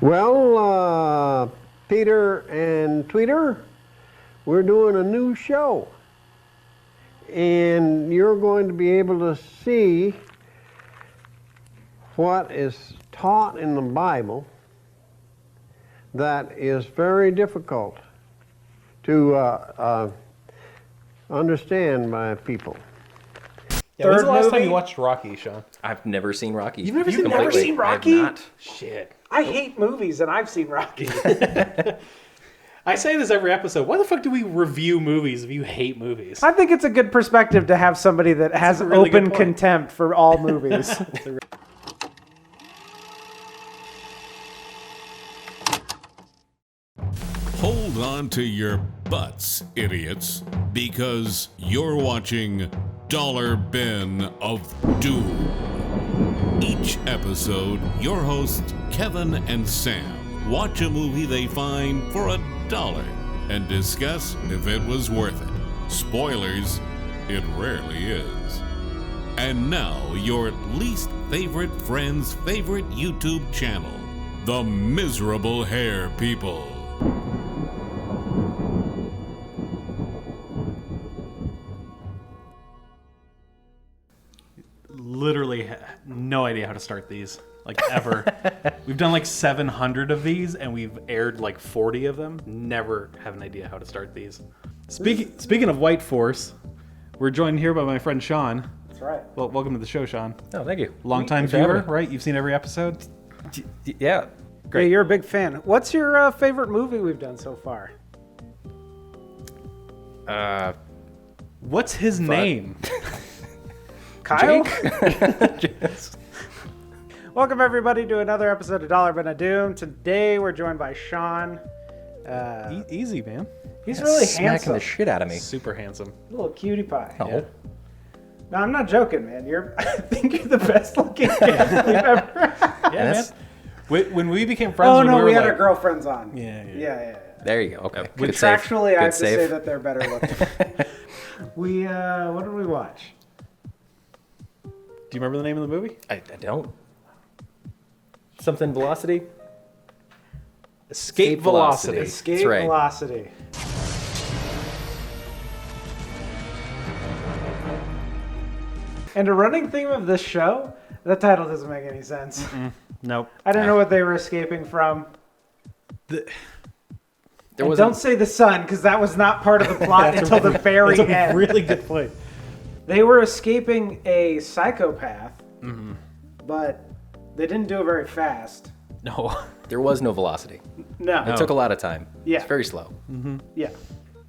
Well, Peter and Tweeter, we're doing a new show. And you're going to be able to see what is taught in the Bible that is very difficult to understand by people. Yeah, when's the last time you watched Rocky, Sean? I've never seen Rocky. You've never seen I Rocky? have not. Shit. I hate movies, and I've seen Rocky. I say this every episode. Why the fuck do we review movies if you hate movies? I think it's a good perspective to have somebody that has really good open point. contempt for all movies. Hold on to your butts, idiots, because you're watching Dollar Bin of Doom. Each episode, your hosts Kevin and Sam watch a movie they find for $1 and discuss if it was worth it. Spoilers, it rarely is. And now, your least favorite friend's favorite YouTube channel, The Miserable Hair People. Literally no idea how to start these, like, ever. We've done like 700 of these, and we've aired like 40 of them. Never have an idea how to start these. Speaking of White Force, we're joined here by my friend Sean. That's right. Well, welcome to the show, Sean. Oh, thank you. Long-time Thanks for having viewer, me. right? You've seen every episode? Yeah. Great. Yeah, you're a big fan. What's your favorite movie we've done so far? What's his name? Kyle? Welcome, everybody, to another episode of Dollar Bin of Doom. Today, we're joined by Sean. Easy, man. He's really Smacking handsome. the shit out of me. Super handsome. Little cutie pie. Oh. Yeah. No, I'm not joking, man. I think you're the best looking kid we've ever had. Yeah, That's- man. When we became friends, Oh, when no, we we were had like, our girlfriends on. Yeah. There you go. Okay. Good save. Contractually, I Good have to save. say that they're better looking. What did we watch? Do you remember the name of the movie? I don't. Something velocity? Escape Velocity. Escape That's right. Velocity. And a running theme of this show, the title doesn't make any sense. Nope. I don't know what they were escaping from. There And was don't say the sun, because that was not part of the plot until the very That's a end. really good point. They were escaping a psychopath, but they didn't do it very fast. No. There was no velocity. No. It took a lot of time. Yeah. It's very slow. Yeah.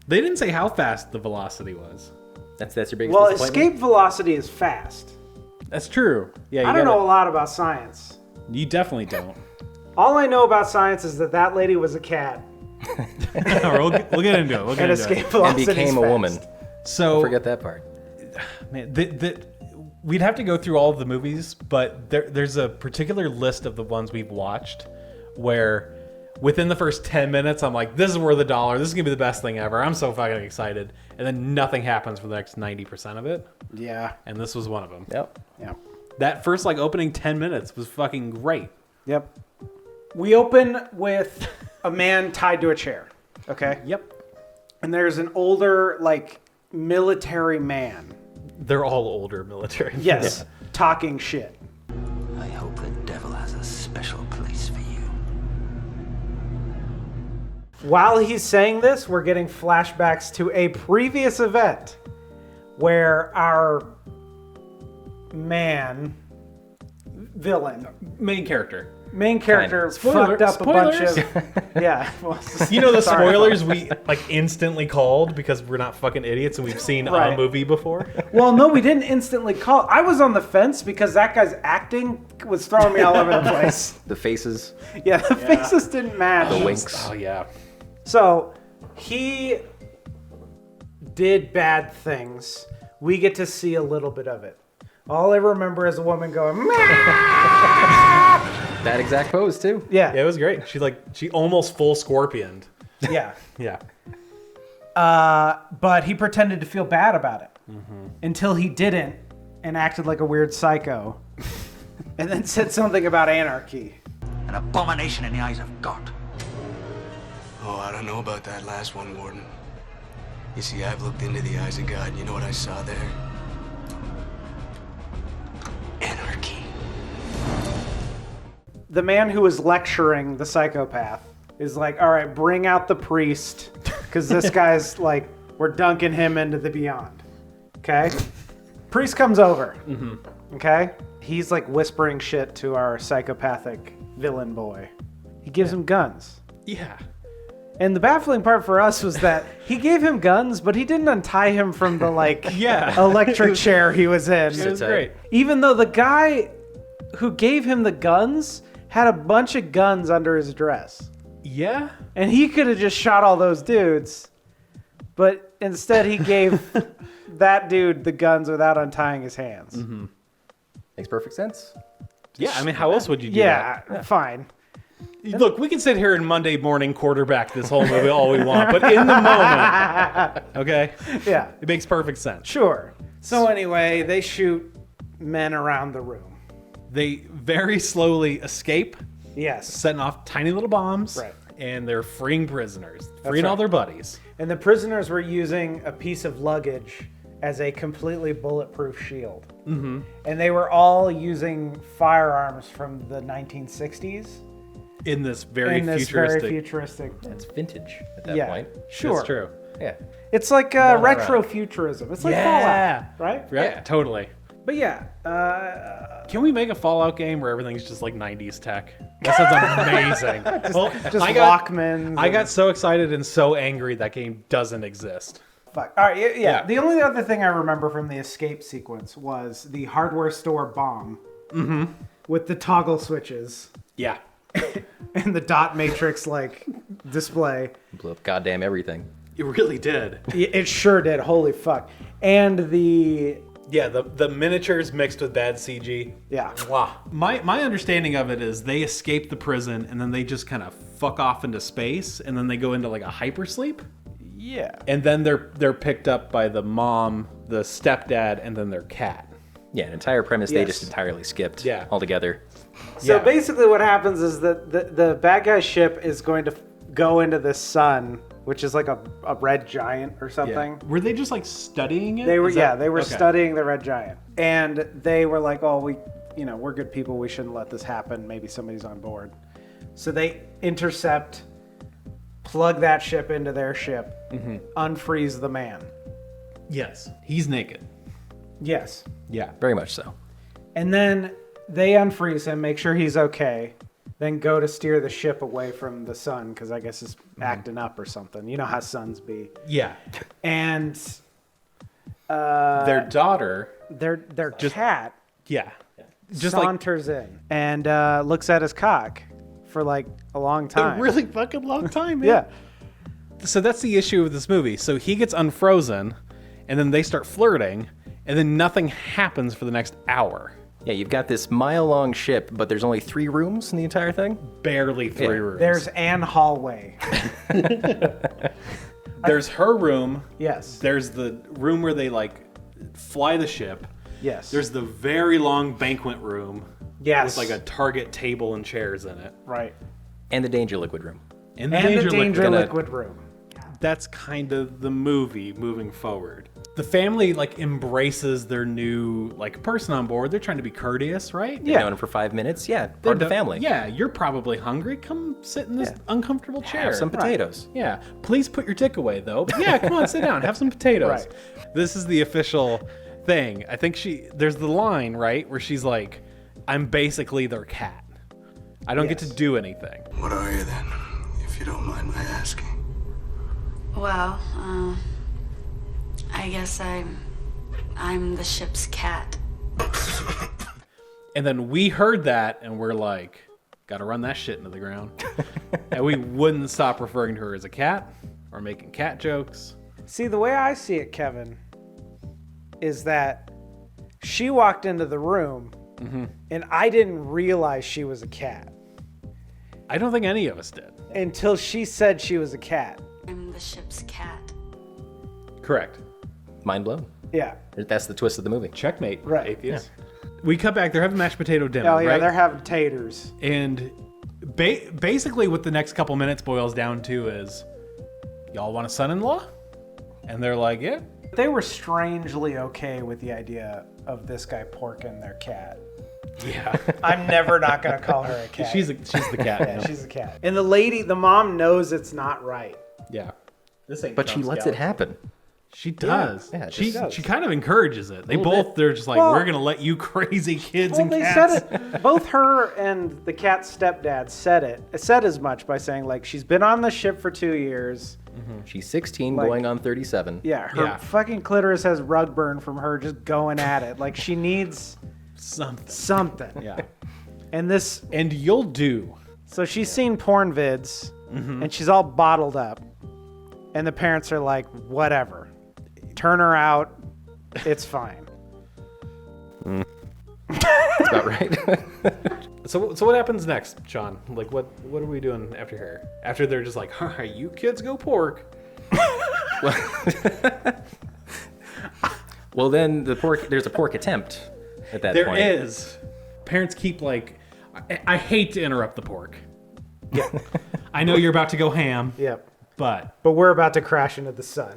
They didn't say how fast the velocity was. That's your biggest Well, disappointment? escape velocity is fast. That's true. Yeah, I don't know a lot about science. You definitely don't. All I know about science is that lady was a cat we'll get into it. We'll get and into escape it. velocity And became a woman. So, Forget that part. man, we'd have to go through all of the movies, but there's a particular list of the ones we've watched where within the first 10 minutes, I'm like, this is worth $1. This is going to be the best thing ever. I'm so fucking excited. And then nothing happens for the next 90% of it. Yeah. And this was one of them. Yep. Yeah. That first opening 10 minutes was fucking great. Yep. We open with a man tied to a chair. Okay. Yep. And there's an older, military man. They're all older military. Yes. Talking shit. I hope the devil has a special place for you. While he's saying this, we're getting flashbacks to a previous event where our Main character. main character Spoiler- fucked up spoilers. a bunch of... Yeah. Well, You know the sorry. spoilers we instantly called because we're not fucking idiots and we've seen Right. a movie before. Well, no, we didn't instantly call. I was on the fence because that guy's acting was throwing me all over the place. The faces, Yeah, the faces didn't match. the winks. Oh yeah. So he did bad things. We get to see a little bit of it. All I remember is a woman going, "Meow!" That exact pose, too. Yeah, Yeah, it was great. She almost full scorpioned. yeah. Yeah. But he pretended to feel bad about it until he didn't and acted like a weird psycho and then said something about anarchy. an abomination in the eyes of God. Oh, I don't know about that last one, Warden. You see, I've looked into the eyes of God, and you know what I saw there? Anarchy. The man who was lecturing the psychopath is like, all right, bring out the priest, because this guy's like, we're dunking him into the beyond. Okay? Priest comes over. Okay? He's like whispering shit to our psychopathic villain boy. He gives him guns. Yeah. And the baffling part for us was that he gave him guns, but he didn't untie him from the electric chair he was in. It was great. Even though the guy who gave him the guns had a bunch of guns under his dress. Yeah. And he could have just shot all those dudes, but instead he gave that dude the guns without untying his hands. Makes perfect sense. Yeah, I mean, how else would you do Yeah, that? fine. Look, we can sit here and Monday morning quarterback this whole movie all we want, but in the moment, okay? Yeah, It makes perfect sense. sure. So anyway, they shoot men around the room. They very slowly escape, Yes. setting off tiny little bombs, Right. and they're freeing prisoners, freeing right. all their buddies. And the prisoners were using a piece of luggage as a completely bulletproof shield. Mm-hmm. And they were all using firearms from the 1960s. In this very futuristic. futuristic. It's vintage at that Yeah, point. sure. That's true. Yeah. It's like retrofuturism. It's like Fallout, right? Yeah, totally. But yeah, Can we make a Fallout game where everything's just like 90s tech? That sounds amazing. just I got, Walkmans. I got so excited and so angry that game doesn't exist. Fuck. All right, yeah. The only other thing I remember from the escape sequence was the hardware store bomb with the toggle switches Yeah. and the dot matrix like display. Blew up goddamn everything. It really did. It sure did. Holy fuck. And the Yeah, the miniatures mixed with bad CG. yeah. Wow. My understanding of it is they escape the prison and then they just kind of fuck off into space and then they go into like a hypersleep. Yeah. And then they're picked up by the mom, the stepdad, and then their cat. Yeah, an entire premise they Yes. just entirely skipped Yeah. altogether. So Yeah. basically what happens is that the bad guy's ship is going to go into the sun, which is like a red giant or something. Were they just like studying it? They were Is that- they were okay. studying the red giant. And they were like, "Oh, we're good people. We shouldn't let this happen. Maybe somebody's on board." So they intercept, plug that ship into their ship, unfreeze the man. Yes. He's naked. Yes. Yeah. Very much so. And then they unfreeze him, make sure he's okay, then go to steer the ship away from the sun because I guess it's acting up or something. You know how suns be. Yeah. And Their daughter. their cat Yeah. Just like saunters in and looks at his cock for like a long time. a really fucking long time, man. Yeah. So that's the issue with this movie. So he gets unfrozen, and then they start flirting, and then nothing happens for the next hour. Yeah, you've got this mile-long ship, but there's only 3 rooms in the entire thing. Barely 3 rooms. There's an hallway. There's her room. Yes. There's the room where they like fly the ship. Yes. There's the very long banquet room. Yes. With like a Target table and chairs in it. right. And the danger liquid room. And And the danger Liquid. liquid room. That's kind of the movie moving forward. The family like embraces their new like person on board. They're trying to be courteous, right? They've known him for 5 minutes. Yeah, part of the family. Yeah, you're probably hungry. Come sit in this uncomfortable chair. Have some potatoes. Yeah. Please put your dick away though. But yeah, come on, sit down. Have some potatoes. Right. This is the official thing. I think there's the line, right, where she's like, I'm basically their cat. I don't get to do anything. What are you then, if you don't mind my asking? Well, I guess I'm the ship's cat. And then we heard that and we're like, gotta run that shit into the ground. And we wouldn't stop referring to her as a cat or making cat jokes. See, the way I see it, Kevin, is that she walked into the room and I didn't realize she was a cat I don't think any of us did. until she said she was a cat. I'm the ship's cat. Correct. Mind blown. Yeah. That's the twist of the movie. Checkmate, Right. atheist. We cut back. They're having mashed potato dinner, Oh, yeah, right? they're having taters. And Basically, what the next couple minutes boils down to is, y'all want a son-in-law? And they're like, yeah. They were strangely okay with the idea of this guy porking their cat. Yeah. I'm never not going to call her a cat. she's the cat. Yeah, she's a cat. And the mom knows it's not right. Yeah. This ain't But she Trump's lets gal. it happen. She does. Yeah, she does. she kind of encourages it. They're just like, Well- we're gonna let you crazy kids Well, and they cats. said it. Both her and the cat's stepdad said as much by saying, like, she's been on the ship for 2 years. She's 16, Like- going on 37. Yeah, her Yeah. fucking clitoris has rug burn from her just going at it. Like, she needs something. Yeah. And this, And you'll do. so she's seen porn vids, and she's all bottled up. And the parents are like, whatever. Turn her out. It's fine. That's about right. So what happens next, Sean? Like, what are we doing after here? After they're just like, all right, you kids go pork. Well, then there's a pork attempt at that There point. is. Parents keep like, I hate to interrupt the pork. Yeah. I know you're about to go ham, Yep. but But we're about to crash into the sun.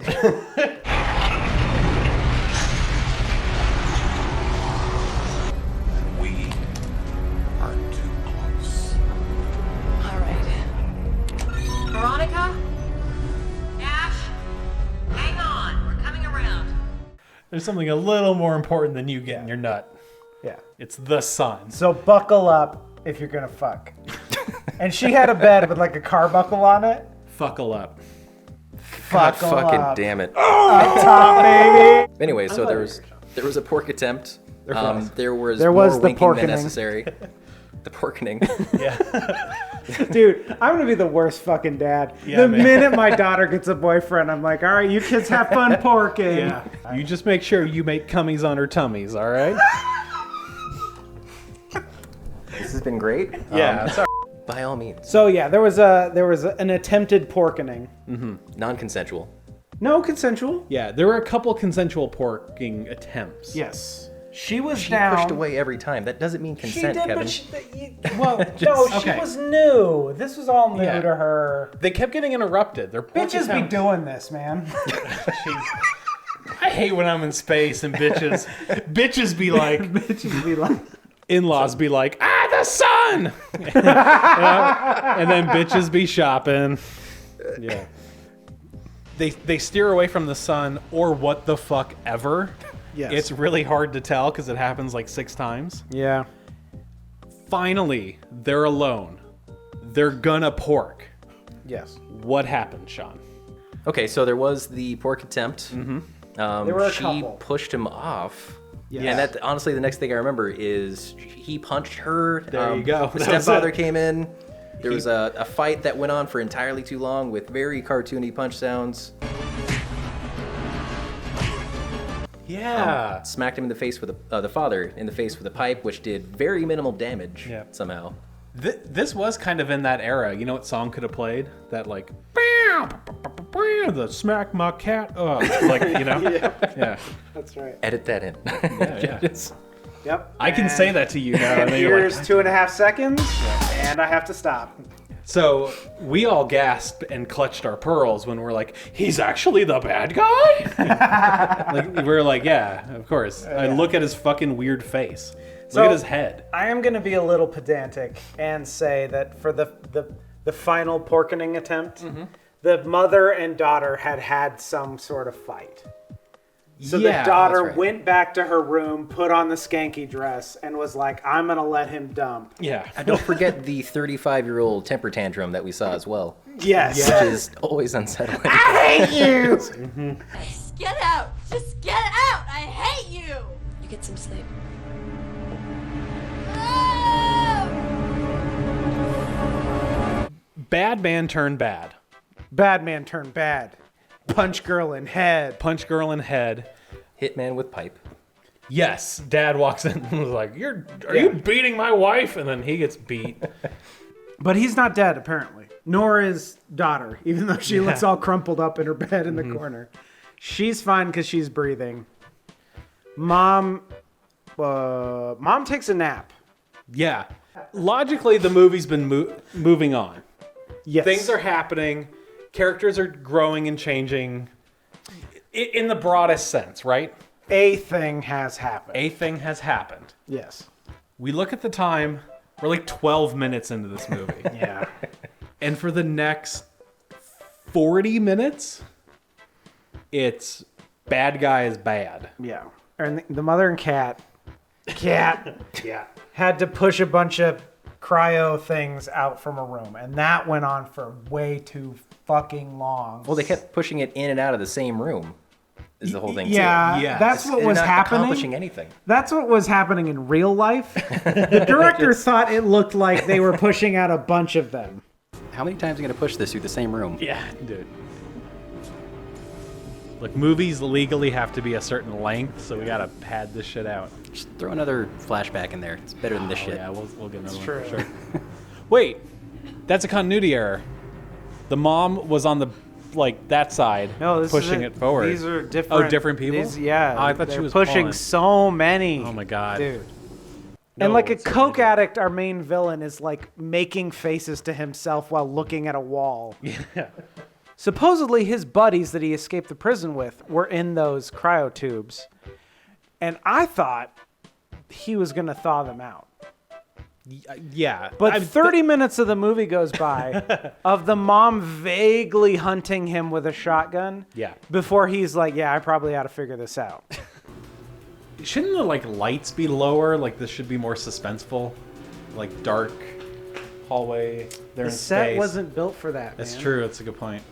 We are too close. All right. Veronica? Ash? Hang on. We're coming around. there's something a little more important than you getting your nut. Yeah. It's the sun. So buckle up if you're gonna fuck. And she had a bed with like a car buckle on it. Fuckle up. God Buckle fucking up. damn it. Up top, baby. Anyway, so there was a pork attempt. There was There more was the winking than porkening. necessary. The porkening. Dude, I'm gonna be the worst fucking dad. Yeah, the man. minute my daughter gets a boyfriend, I'm like, all right, you kids have fun porking. Yeah. You just make sure you make cummies on her tummies, all right? This has been great. Yeah. Sorry. By all means. So yeah, there was an attempted porkening. Non-consensual. No consensual. Yeah, there were a couple consensual porking attempts. Yes. She was She down. pushed away every time. That doesn't mean She consent, did, Kevin. but well, no, she okay. was new. This was all new Yeah. to her. They kept getting interrupted. Their pork Bitches be attempts- doing this, man. I hate when I'm in space and bitches be like, Bitches be like, in-laws be like, the sun! Yeah. And then bitches be shopping. Yeah. They steer away from the sun or what the fuck ever. yes. It's really hard to tell because it happens like 6 times. yeah. Finally, they're alone. They're gonna pork. Yes. What happened, Sean? Okay, so there was the pork attempt. There were a she couple. pushed him off. Yes. And that honestly, the next thing I remember is he punched her. There you go. The That was stepfather it. came in. There was a fight that went on for entirely too long with very cartoony punch sounds. Yeah. Smacked him in the face with the father in the face with a pipe, which did very minimal damage Yeah. somehow. This was kind of in that era. You know what song could have played? That like, the smack my cat up. Like, you know? Yeah. That's right. Edit that in. Yeah. Just- Yep. I can say that to you now. And then you're Here's like, 2.5 seconds, and I have to stop. so we all gasped and clutched our pearls when we're like, he's actually the bad guy? Like, we're like, yeah, of course. I look at his fucking weird face. So- Look at his head. I am going to be a little pedantic and say that for the final porkening attempt, the mother and daughter had some sort of fight. So Yeah, the daughter that's right. went back to her room, put on the skanky dress, and was like, I'm going to let him dump. Yeah. And don't forget the 35-year-old temper tantrum that we saw as well, Yes. which is always unsettling. I hate you! Just get out! Just get out! I hate you! You get some sleep. Bad man turned bad. Bad man turned bad. Punch girl in head. Punch girl in head. Hitman with pipe. Yes, dad walks in and was like, are you beating my wife? And then he gets beat. But he's not dead, apparently. Nor is daughter, even though she looks all crumpled up in her bed in the corner. She's fine because she's breathing. Mom takes a nap Yeah. Logically, the movie's been moving on. Yes. Things are happening. Characters are growing and changing in the broadest sense, right? A thing has happened. A thing has happened. Yes. We look at the time. We're like 12 minutes into this movie. Yeah. And for the next 40 minutes, it's bad guy is bad. Yeah. And the mother and cat yeah, had to push a bunch of cryo things out from a room. And that went on for way too fucking long. Well, they kept pushing it in and out of the same room. Is the whole thing yeah, too? Yeah. that's what was not happening. accomplishing anything. That's what was happening in real life. The director thought it looked like they were pushing out a bunch of them. How many times are you going to push this through the same room? Yeah, dude. Look, movies legally have to be a certain length, so we gotta pad this shit out. Just throw another flashback in there. It's better than this shit. Yeah, we'll get another one. true. For sure. Wait, that's a continuity error. The mom was on the that side, No, this pushing isn't- it forward. These are different. Oh, different people. Yeah, Oh, I thought she they're was pushing pulling. so many. Oh my god, dude. No, And like a it's so coke many. addict, our main villain is like making faces to himself while looking at a wall. Yeah. Supposedly his buddies that he escaped the prison with were in those cryo tubes. And I thought he was going to thaw them out. Yeah, But 30 minutes of the movie goes by of the mom vaguely hunting him with a shotgun. Yeah. Before he's like, yeah, I probably ought to figure this out. Shouldn't the lights be lower? Like this should be more suspenseful, like dark hallway. They're The in set space. wasn't built for that, That's man. true. That's a good point.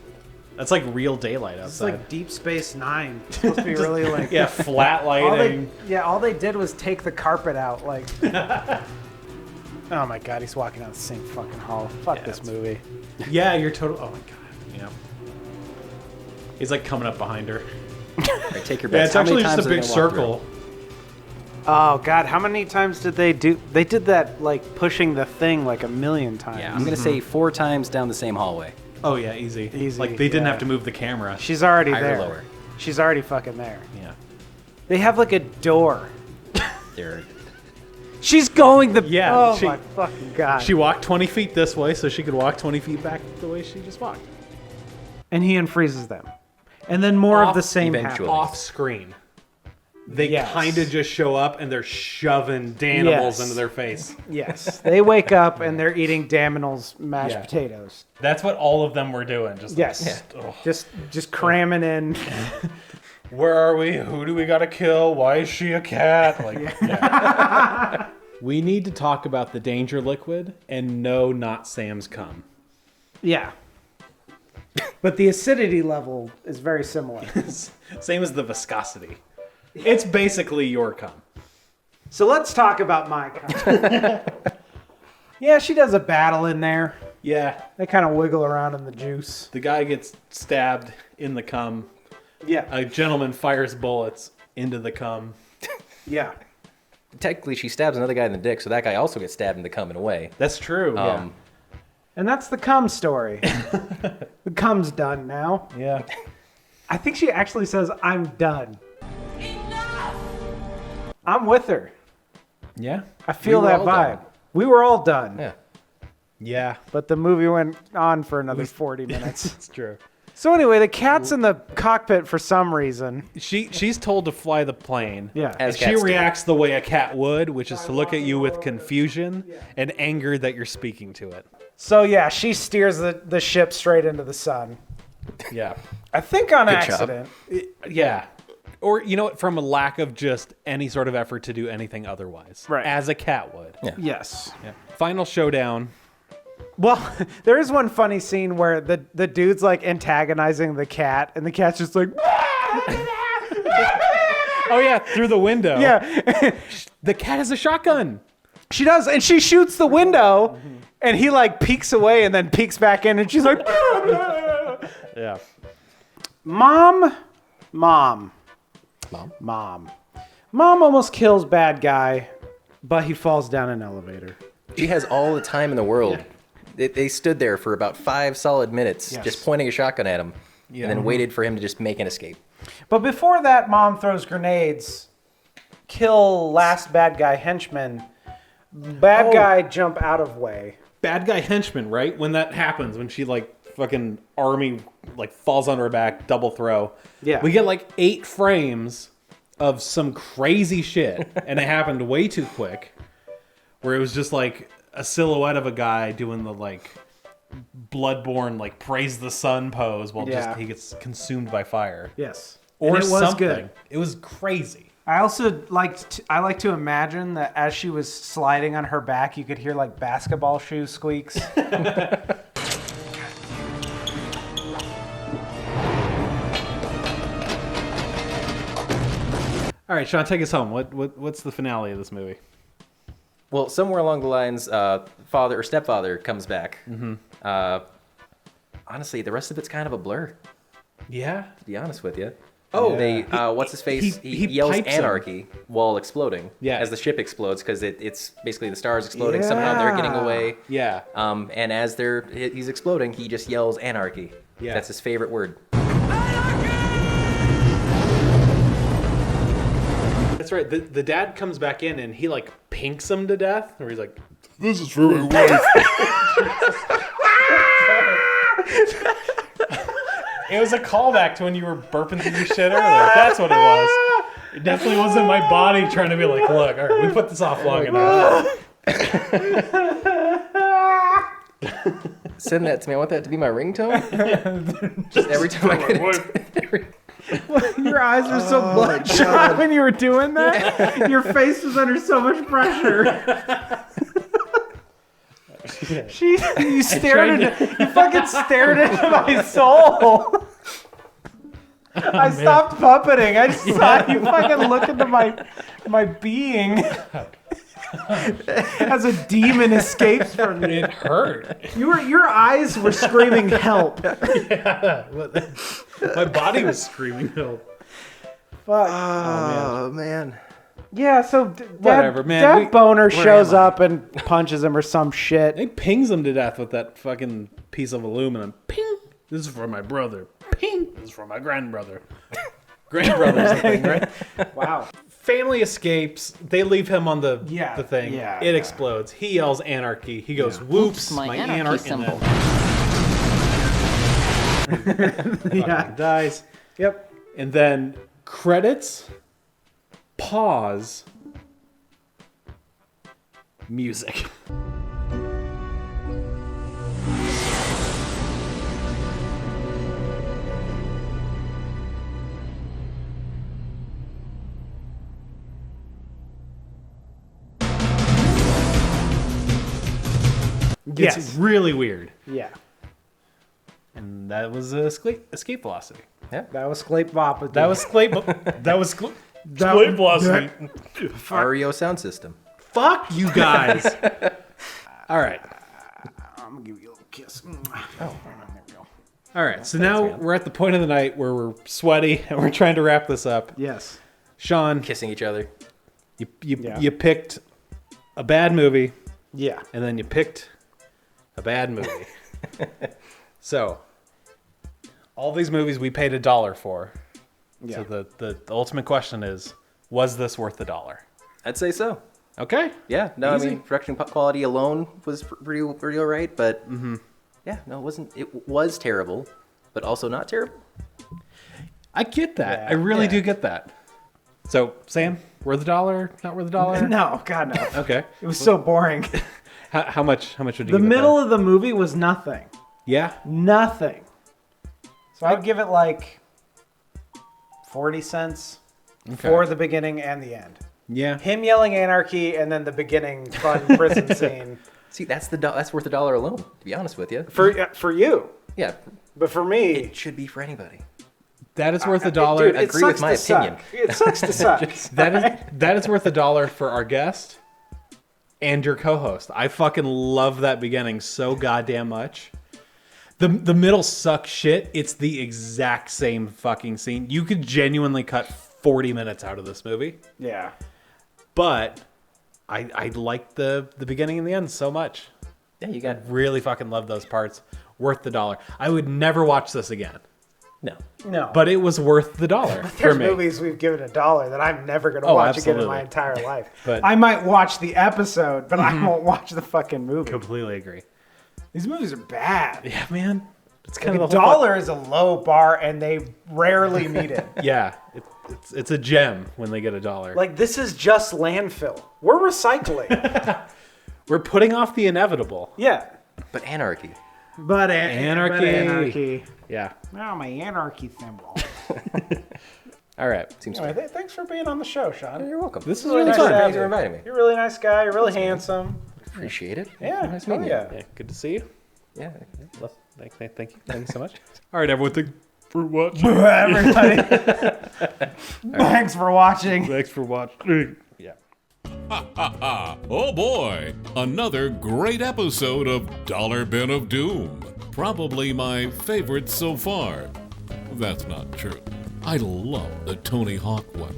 That's like real daylight It's outside. like Deep Space Nine. It's supposed to be really like... Yeah, flat lighting. all they did was take the carpet out. Like, oh my god, he's walking down the same fucking hall. Fuck this movie. Yeah, you're total. Oh my god. Yeah. He's like coming up behind her. All right, take your Yeah, bets. it's How many actually just times a are they big gonna walk circle. Oh god, how many times did they do? They did that like pushing the thing like a million times. through? Yeah, I'm gonna say 4 times down the same hallway. Oh yeah, easy. Easy, Like they didn't yeah. have to move the camera. She's already Higher or there. lower? She's already fucking there. Yeah. They have like a door. They're She's going the. Yeah, Oh she- my fucking god. She walked 20 feet this way, so she could walk 20 feet back the way she just walked. and he unfreezes them, and then more of Off- the same eventually. happens. Off screen. They Yes. kind of just show up and they're shoving Danimals Yes. into their face. Yes, they wake up and they're eating Daminal's mashed Yeah. potatoes. That's what all of them were doing. Just Yes, ugh. just cramming in. Where are we? Who do we gotta kill? Why is she a cat? Like, yeah. We need to talk about the danger liquid and no, not Sam's cum. Yeah, but the acidity level is very similar. Same as the viscosity. It's basically your cum. So let's talk about my cum. Yeah, she does a battle in there. Yeah, They kind of wiggle around in the juice. the guy gets stabbed in the cum. Yeah, A gentleman fires bullets into the cum. yeah. technically she stabs another guy in the dick, so that guy also gets stabbed in the cum in a way. That's true. And that's the cum story. The cum's done now. Yeah. I think she actually says, "I'm done." Enough! I'm with her. Yeah. I feel We were that all vibe. done. We were all done. Yeah. Yeah. But the movie went on for another 40 minutes. It's true. So anyway, the cat's in the cockpit for some reason. She's told to fly the plane. Yeah. As And she cats do. reacts the way a cat would, which is to look at you with confusion and anger that you're speaking to it. So yeah, she steers the ship straight into the sun. Yeah. I think on job. accident. Yeah. Or, you know what, from a lack of just any sort of effort to do anything otherwise. Right. As a cat would. Yeah. Yes. Yeah. Final showdown. Well, there is one funny scene where the dude's like antagonizing the cat, and the cat's just like, Oh, yeah, through the window. yeah. The cat has a shotgun. She does, and she shoots the window, and he like peeks away and then peeks back in, and she's like, Yeah. Mom Mom? almost kills bad guy, but he falls down an elevator. She has all the time in the world. They stood there for about 5 solid minutes, Yes. just pointing a shotgun at him, Yeah. and then waited for him to just make an escape. But before that, Mom throws grenades, kill last bad guy henchman. Bad guy jump out of way. Bad guy henchman, right? When that happens, when she like fucking army like falls on her back, double throw. Yeah. We get like 8 frames of some crazy shit, and it happened way too quick. Where it was just like a silhouette of a guy doing the like Bloodborne like praise the sun pose while just he gets consumed by fire. Yes. Or And it was something. good. It was crazy. I also like to imagine that as she was sliding on her back, you could hear like basketball shoe squeaks. All right, Sean, take us home. What's the finale of this movie? Well, somewhere along the lines, father or stepfather comes back. Honestly, the rest of it's kind of a blur, Yeah. to be honest with you. Oh, They what's his face? He yells pipes him. anarchy while exploding. Yeah. As the ship explodes, because it's basically the stars exploding. Somehow they're getting away. Yeah. And as he's exploding, he just yells anarchy. Yeah. That's his favorite word. That's right. The dad comes back in and he like pinks him to death, or he's like, This is for my wife. it was a callback to when you were burping through your shit earlier. That's what it was. It definitely wasn't my body trying to be like, look, all right, we put this off long enough. Send that to me. I want that to be my ringtone. Just every time I get it. Your eyes were so bloodshot when you were doing that. Your face was under so much pressure. You fucking stared into my soul. I stopped puppeting. I just saw you fucking look into my being as a demon escapes from me. It hurt. Your eyes were screaming help. Yeah. My body was screaming help. Fuck. Oh man. Yeah, so Whatever, man. Dad Boner shows up and punches him or some shit. He pings him to death with that fucking piece of aluminum. Ping! This is for my brother. Ping! This is for my grandbrother. Grandbrother's the thing, right? Wow. Family escapes. They leave him on the thing. Yeah, it explodes. He yells anarchy. He goes, whoops, my anarchy anarchy symbol. Yeah. Dies. Yep. And then credits, pause, music. Yes. It's really weird. Yeah. And that was escape velocity. That was Sclape Vapa. That was escape velocity. REO sound system. Fuck you guys. All right. I'm gonna give you a little kiss. All right. So now we're at the point of the night where we're sweaty and we're trying to wrap this up. Yes. Sean, Kissing each other. you picked a bad movie Yeah. and then you picked a bad movie. So all these movies we paid $1 for. Yeah. So the ultimate question is, was this worth the $1? I'd say so. Okay. Yeah. No, Easy. I mean production quality alone was pretty all right, but yeah, no, it wasn't. It was terrible, but also not terrible. I get that. Yeah. I really Yeah. do get that. So, Sam, worth $1? Not worth $1? No, God no. Okay. It was so boring. How much would you The give middle it of the movie was nothing. then? Yeah. Nothing. So I'd give it like 40 cents for the beginning and the end. Yeah. Him yelling anarchy and then the beginning fun prison scene. See, that's worth $1 alone. To be honest with you. For you. Yeah, But for me, it should be for anybody. That is worth $1. dude, it agree sucks with my to suck. opinion. It sucks to suck. That is worth $1 for our guest and your co-host. I fucking love that beginning so goddamn much. The middle sucks shit. It's the exact same fucking scene. You could genuinely cut 40 minutes out of this movie. Yeah. But I like the beginning and the end so much. Yeah, you got. Really fucking love those parts. Worth the $1. I would never watch this again. No. No. but it was worth the dollar for There's me. movies we've given $1 that I'm never going to Oh, watch again in absolutely. my entire life. But- I might watch the episode, but I won't watch the fucking movie. Completely agree. These movies are bad. Yeah, man. It's kind Like of a dollar is a low bar, and they rarely meet it. Yeah, it's a gem when they get $1. Like, this is just landfill. We're recycling. We're putting off the inevitable. Yeah. But anarchy. But Anarchy. But anarchy. Yeah. Oh, my anarchy symbol. All right. Seems Anyway, fair. thanks for being on the show, Sean. You're welcome. This is Really really nice fun. to have Thanks for you. inviting me. You're a really nice guy. You're really handsome. Appreciate it. Yeah. Nice hell meeting you. yeah. Yeah, good to see you. Yeah. Well, thank you. Thank you so much. All right, everyone. Thanks for watching. Everybody. Thanks for watching. Thanks for watching. Yeah. Oh boy, another great episode of Dollar Bin of Doom. Probably my favorite so far. That's not true. I love the Tony Hawk one.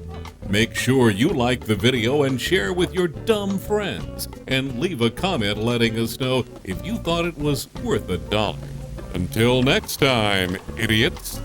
Make sure you like the video and share with your dumb friends. And leave a comment letting us know if you thought it was worth $1. Until next time, idiots.